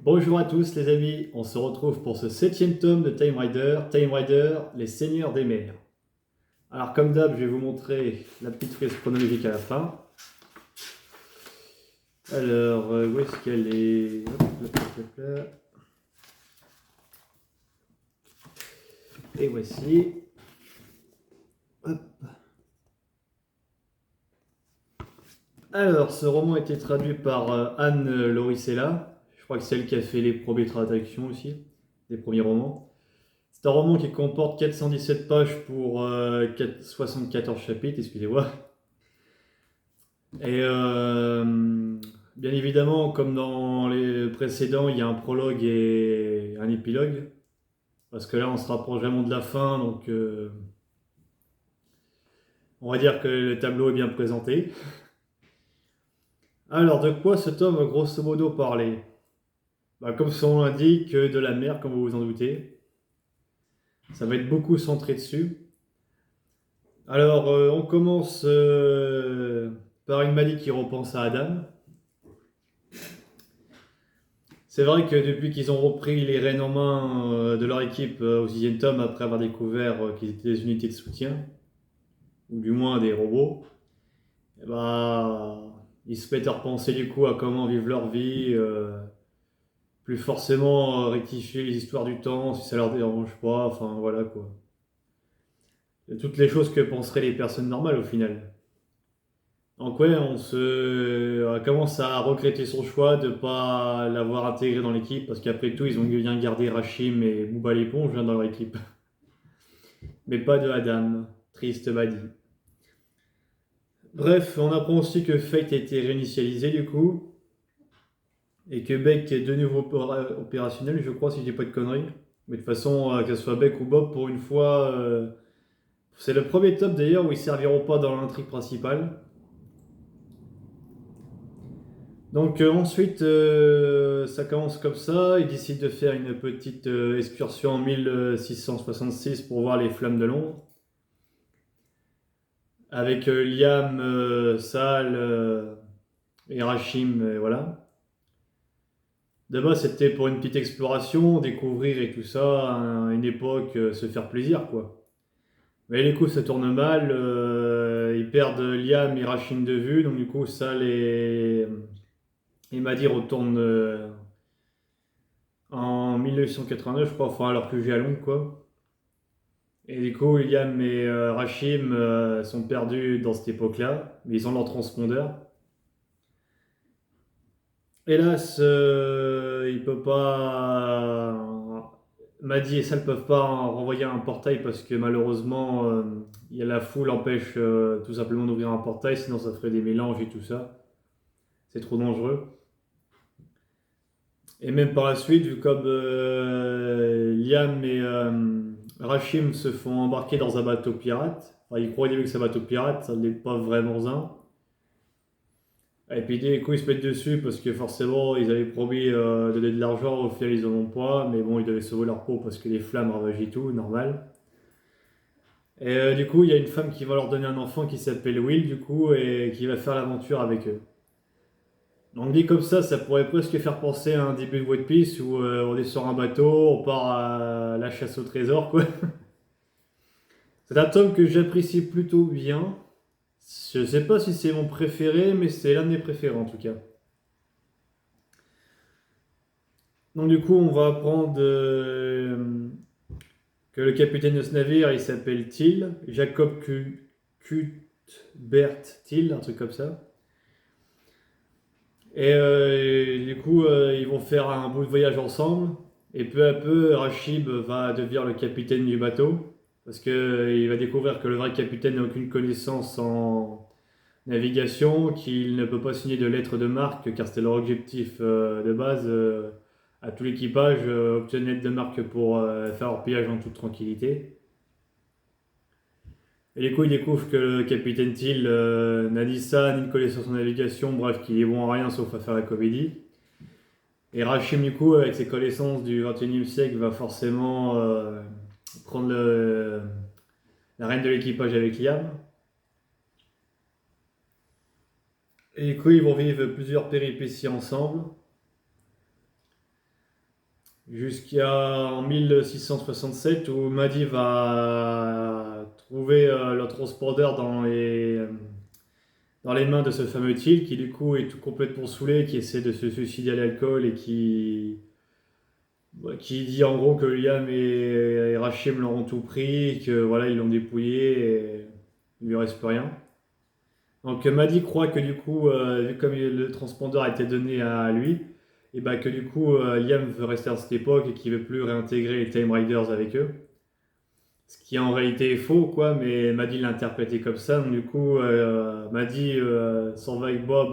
Bonjour à tous les amis, on se retrouve pour ce 7e tome de Time Rider, les Seigneurs des Mers. Alors comme d'hab, je vais vous montrer la petite frise chronologique à la fin. Alors, où est-ce qu'elle est? Hop. Et voici. Hop. Alors, ce roman a été traduit par Anne Lauricella. Je crois que c'est elle qui a fait les premières traductions aussi, des premiers romans. C'est un roman qui comporte 417 pages pour 74 chapitres, excusez-moi. Et bien évidemment, comme dans les précédents, il y a un prologue et un épilogue. Parce que là, on se rapproche vraiment de la fin, donc on va dire que le tableau est bien présenté. Alors, de quoi ce tome va grosso modo parler? Comme son nom l'indique, de la mer, comme vous vous en doutez. Ça va être beaucoup centré dessus. Alors, on commence par une Mali qui repense à Adam. C'est vrai que depuis qu'ils ont repris les rênes en main de leur équipe au 6e tome, après avoir découvert qu'ils étaient des unités de soutien, ou du moins des robots, eh ben, ils se mettent à repenser du coup à comment vivre leur vie, plus forcément rectifier les histoires du temps si ça leur dérange pas, enfin voilà quoi. Toutes les choses que penseraient les personnes normales au final. Donc ouais, on commence à regretter son choix de ne pas l'avoir intégré dans l'équipe, parce qu'après tout, ils ont bien gardé Rachim et Bouba l'éponge dans leur équipe. Mais pas de Adam, triste Badi. Bref, on apprend aussi que Fate a été réinitialisé du coup, et que Beck est de nouveau opérationnel, je crois, si je dis pas de conneries. Mais de toute façon, que ce soit Beck ou Bob, pour une fois, c'est le premier top d'ailleurs où ils serviront pas dans l'intrigue principale. Donc ensuite, ça commence comme ça. Ils décident de faire une petite excursion en 1666 pour voir les flammes de Londres. Avec Liam, Sal et Rachim, voilà. D'abord, c'était pour une petite exploration, découvrir et tout ça, une époque, se faire plaisir, quoi. Mais du coup, ça tourne mal. Ils perdent Liam et Rachim de vue, donc du coup, Sal et Maddy retournent en 1989, je crois, enfin, à leur QG à Londres, quoi. Et du coup, William et Rachim sont perdus dans cette époque-là, mais ils ont leur transpondeur. Hélas, il peut pas. Maddy et Sal peuvent pas renvoyer un portail parce que malheureusement, il y a la foule empêche tout simplement d'ouvrir un portail, sinon ça ferait des mélanges et tout ça. C'est trop dangereux. Et même par la suite, vu comme Liam et Rachim se font embarquer dans un bateau pirate, enfin, ils croyaient que c'est un bateau pirate, ça n'est pas vraiment un. Et puis du coup, ils se mettent dessus parce que forcément, ils avaient promis de donner de l'argent, au final, ils en ont pas, mais bon, ils devaient sauver leur peau parce que les flammes ravagent tout, normal. Et du coup, il y a une femme qui va leur donner un enfant qui s'appelle Will, du coup, et qui va faire l'aventure avec eux. Donc dit comme ça pourrait presque faire penser à un début de One Piece où on est sur un bateau, on part à la chasse au trésor, quoi. C'est un tome que j'apprécie plutôt bien. Je sais pas si c'est mon préféré, mais c'est l'un de mes préférés en tout cas. Donc du coup, on va apprendre que le capitaine de ce navire, il s'appelle Till, Jacob Cuthbert Till, un truc comme ça. Et du coup, ils vont faire un bout de voyage ensemble. Et peu à peu, Rachib va devenir le capitaine du bateau. Parce qu'il va découvrir que le vrai capitaine n'a aucune connaissance en navigation, qu'il ne peut pas signer de lettre de marque, car c'était leur objectif de base à tout l'équipage, obtenir une lettre de marque pour faire leur pillage en toute tranquillité. Et du coup, il découvre que le capitaine Till n'a ni ça, ni une connaissance en navigation, bref, qu'il est bon à rien sauf à faire la comédie. Et Rachim, du coup, avec ses connaissances du 21e siècle, va forcément prendre la reine de l'équipage avec Liam. Et du coup, ils vont vivre plusieurs péripéties ensemble. jusqu'à en 1667 où Mahdi va trouver le transpondeur dans les mains de ce fameux Till qui du coup est tout complètement saoulé, qui essaie de se suicider à l'alcool et qui dit en gros que Liam et Rachim l'auront tout pris, que voilà ils l'ont dépouillé et il lui reste plus rien. Donc Mahdi croit que du coup, vu comme le transpondeur a été donné à lui, et bah que du coup Liam veut rester à cette époque et qu'il veut plus réintégrer les Time Riders avec eux. Ce qui en réalité est faux, quoi, mais Mahdi l'a interprété comme ça. Donc, du coup, Mahdi s'en va avec Bob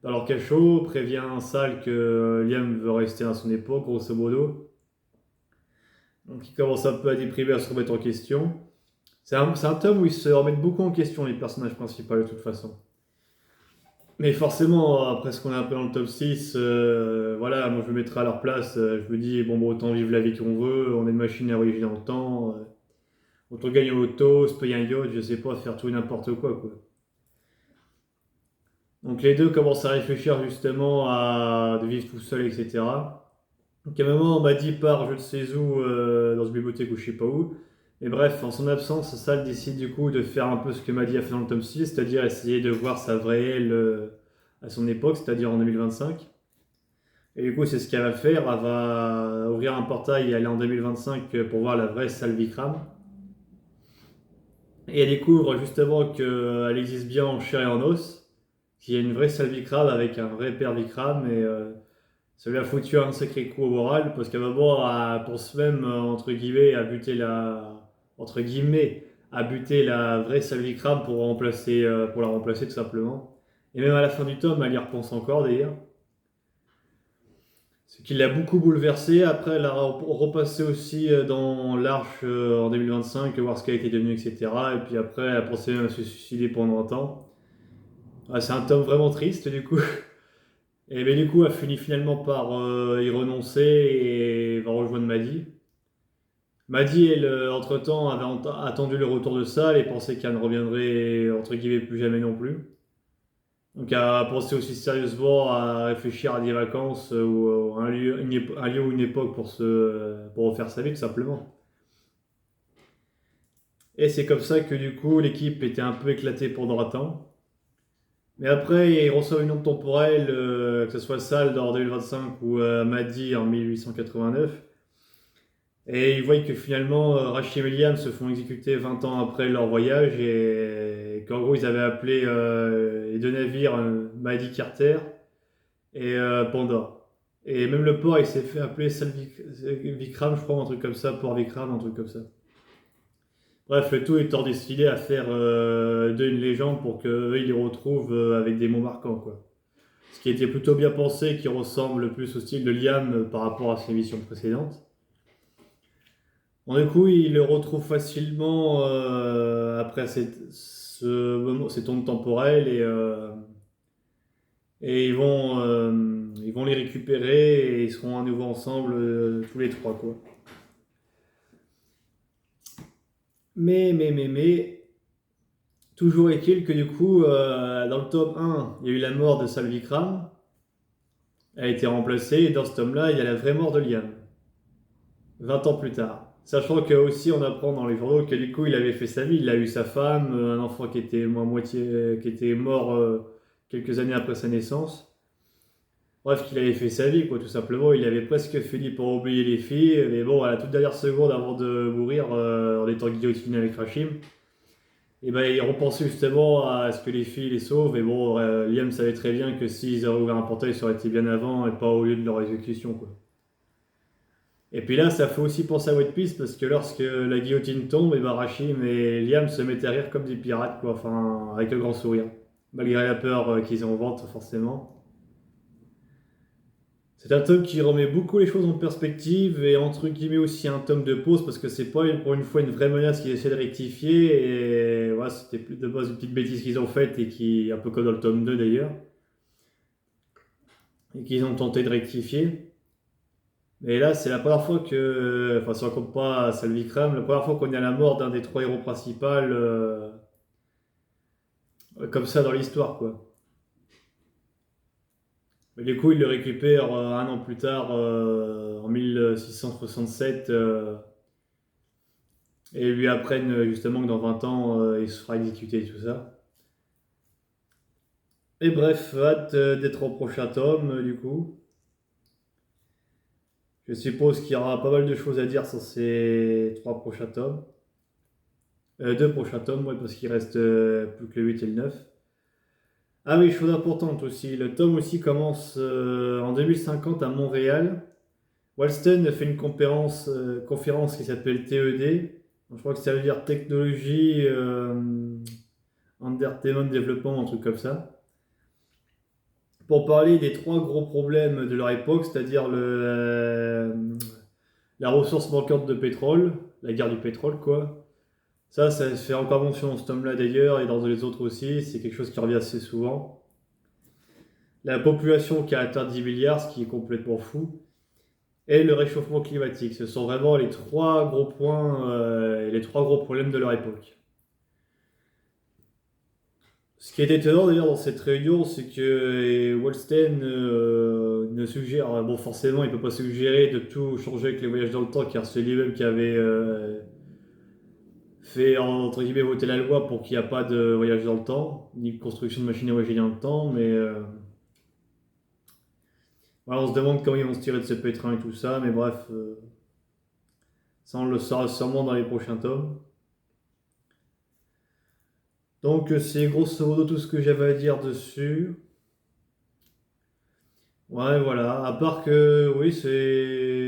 dans leur cachot, prévient Sal que Liam veut rester à son époque, grosso modo. Donc il commence un peu à déprimer, à se remettre en question. C'est un tome où ils se remettent beaucoup en question, les personnages principaux, de toute façon. Mais forcément, après ce qu'on a appris dans le top 6, voilà, moi je me mettrai à leur place. Je me dis, bon, autant vivre la vie qu'on veut, on est une machine à voyager dans le temps. Autant gagner au loto, se payer un yacht, je sais pas, faire tout et n'importe quoi. Donc les deux commencent à réfléchir justement à de vivre tout seul, etc. Donc à un moment, on m'a dit part je ne sais où, dans une bibliothèque ou je sais pas où. Et bref, en son absence, Sal décide du coup de faire un peu ce que Maddy a fait dans le tome 6, c'est-à-dire essayer de voir sa vraie elle à son époque, c'est-à-dire en 2025. Et du coup, c'est ce qu'elle va faire, elle va ouvrir un portail et aller en 2025 pour voir la vraie Sal Vikram. Et elle découvre justement qu'elle existe bien en chair et en os, qu'il y a une vraie Sal Vikram avec un vrai père Vikram, et ça lui a foutu un sacré coup au moral, parce qu'à un moment, elle pense même, entre guillemets, à buter la vraie Sal Vikram pour la remplacer tout simplement. Et même à la fin du tome, elle y repense encore d'ailleurs. Ce qui l'a beaucoup bouleversé. Après, elle a repassé aussi dans l'Arche en 2025, voir ce qu'elle était devenue, etc. Et puis après, elle a pensé même à se suicider pendant un temps. Ouais, c'est un tome vraiment triste du coup. Et mais du coup, elle finit finalement par y renoncer et va rejoindre Maddy. Maddy, elle, entre-temps, avait attendu le retour de Sal et pensait qu'elle ne reviendrait, entre guillemets, plus jamais non plus. Donc à penser aussi sérieusement à réfléchir à des vacances ou un lieu ou une époque pour refaire sa vie tout simplement. Et c'est comme ça que du coup l'équipe était un peu éclatée pendant un temps. Mais après il reçoit une onde temporelle, que ce soit Sal en 2025 ou Maddy en 1889. Et ils voient que finalement Rachel et Liam se font exécuter 20 ans après leur voyage et qu'en gros ils avaient appelé les deux navires Maddy Carter et Panda. Et même le port, il s'est fait appeler Vikram, je crois, un truc comme ça, Port Vikram, un truc comme ça. Bref, le tout étant décidé à faire d'eux une légende pour qu'eux, ils les retrouvent avec des mots marquants, quoi. Ce qui était plutôt bien pensé, qui ressemble plus au style de Liam par rapport à ses missions précédentes. Bon, du coup, ils le retrouvent facilement après cet ondes temporelles et ils vont les récupérer et ils seront à nouveau ensemble tous les trois, quoi. Mais, toujours est-il que du coup, dans le tome 1, il y a eu la mort de Salvikram, elle a été remplacée, et dans ce tome-là, il y a la vraie mort de Liam, 20 ans plus tard. Sachant que aussi on apprend dans les journaux que du coup il avait fait sa vie, il a eu sa femme, un enfant qui était qui était mort quelques années après sa naissance. Bref, qu'il avait fait sa vie, quoi, tout simplement. Il avait presque fini par oublier les filles, mais bon, à la toute dernière seconde avant de mourir, en étant guillotiné avec Rachim, et ben, il repensait justement à ce que les filles les sauvent. Et bon, Liam savait très bien que s'ils avaient ouvert un portail, ça aurait été bien avant et pas au lieu de leur exécution, quoi. Et puis là, ça fait aussi penser à One Piece parce que lorsque la guillotine tombe, et ben Rachim et Liam se mettent à rire comme des pirates, quoi, enfin, avec un grand sourire. Malgré la peur qu'ils ont en vente, forcément. C'est un tome qui remet beaucoup les choses en perspective et entre guillemets aussi un tome de pause parce que c'est pas pour une fois une vraie menace qu'ils essaient de rectifier et voilà, c'était plus de base une petite bêtise qu'ils ont faite et qui, un peu comme dans le tome 2 d'ailleurs, et qu'ils ont tenté de rectifier. Mais là, c'est la première fois que, enfin, si on compte pas Salvikram, la première fois qu'on est à la mort d'un des trois héros principaux comme ça dans l'histoire, quoi. Mais du coup, il le récupère un an plus tard, en 1667, et lui apprennent justement que dans 20 ans, il se fera exécuter et tout ça. Et bref, hâte d'être au prochain tome, du coup. Je suppose qu'il y aura pas mal de choses à dire sur ces 3 prochains tomes. 2 prochains tomes, ouais, parce qu'il reste plus que le 8 et le 9. Ah oui, chose importante aussi, le tome aussi commence en 2050 à Montréal. Walston fait une conférence qui s'appelle TED. Je crois que ça veut dire technologie, entertainment, développement, un truc comme ça. Pour parler des 3 gros problèmes de leur époque, c'est-à-dire la ressource manquante de pétrole, la guerre du pétrole, quoi. Ça se fait encore mention dans ce tome-là d'ailleurs, et dans les autres aussi, c'est quelque chose qui revient assez souvent. La population qui a atteint 10 milliards, ce qui est complètement fou, et le réchauffement climatique. Ce sont vraiment les 3 gros points et les 3 gros problèmes de leur époque. Ce qui est étonnant d'ailleurs dans cette réunion, c'est que Wallstein ne suggère, bon forcément il ne peut pas suggérer de tout changer avec les voyages dans le temps, car c'est lui-même qui avait fait entre guillemets voter la loi pour qu'il n'y a pas de voyage dans le temps, ni de construction de machines à voyager dans le temps, mais voilà, on se demande comment ils vont se tirer de ce pétrin et tout ça, mais bref, ça on le saura sûrement dans les prochains tomes. Donc c'est grosso modo tout ce que j'avais à dire dessus. Ouais, voilà. À part que, oui,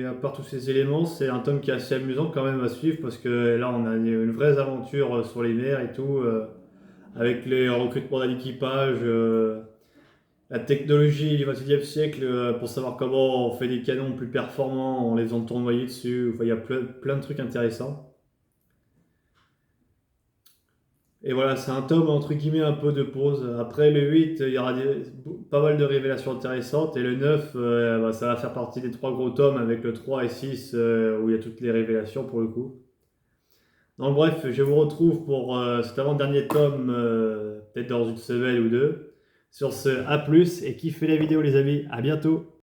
à part tous ces éléments, c'est un tome qui est assez amusant quand même à suivre parce que là, on a une vraie aventure sur les mers et tout, avec les recrutements d'équipage, la technologie du 21e siècle pour savoir comment on fait des canons plus performants en les faisant tournoyer dessus. Enfin, il y a plein de trucs intéressants. Et voilà, c'est un tome entre guillemets un peu de pause. Après le 8, il y aura pas mal de révélations intéressantes. Et le 9, bah, ça va faire partie des 3 gros tomes avec le 3 et 6 où il y a toutes les révélations pour le coup. Donc bref, je vous retrouve pour cet avant-dernier tome, peut-être dans une semaine ou deux. Sur ce, à plus et kiffez la vidéo les amis, à bientôt.